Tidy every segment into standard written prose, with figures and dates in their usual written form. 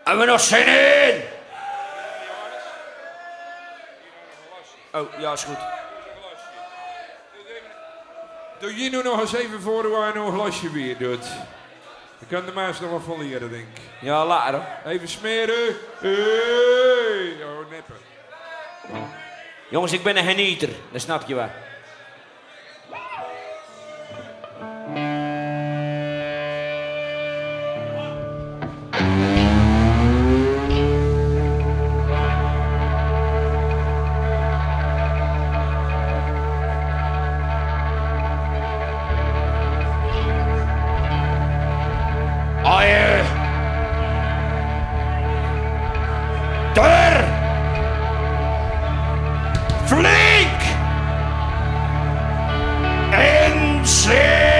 Hebben we nog zin in? Oh, ja, is goed. Doe je nu nog eens even voor hoe hij nog een glasje weer doet. Dan kan de meisje nog wel van leren, denk ik. Ja, later. Even smeren. Hey. Oh, nippen. Jongens, ik ben een genieter. Dat snap je wel. Flink en zeer.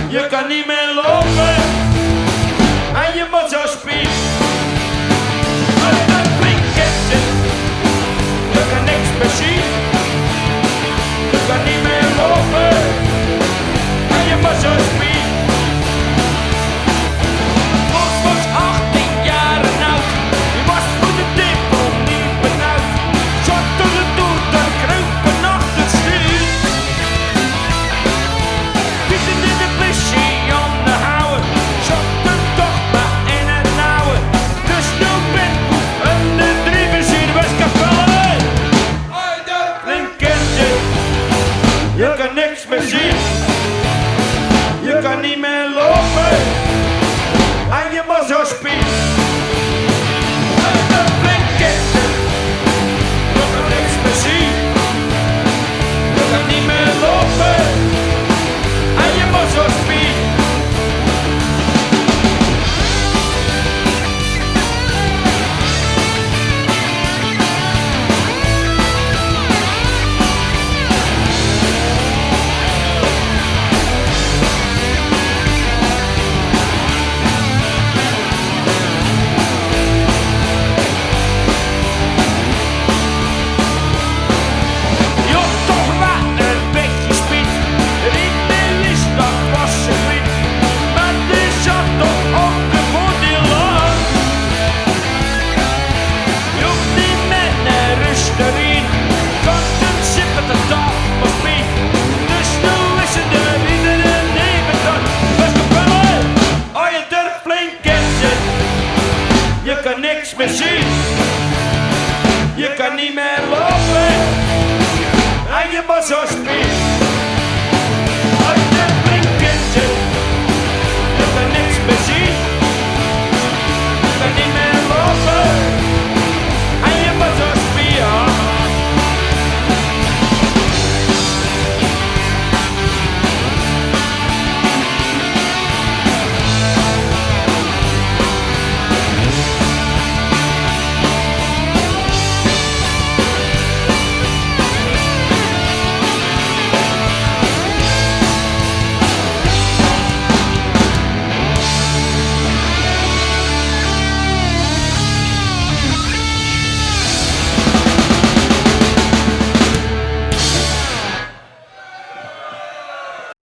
Je kan niet meer lopen en je moet zo spieken. Dat blinken zit. Je kan niks meer zien. Je kan niet meer lopen en je moet zo spieken. Ons was 18 jaar oud. Je was voor de diepel niet benauwd. Zat door de doet en kruipen achter het stuur. Pieten in de plissie onderhouden. Zat er toch maar in het nauwe. De snoep in en de drievers in Westkapelle. Blinken zit. Je kan niks meer zien. Je kan niet meer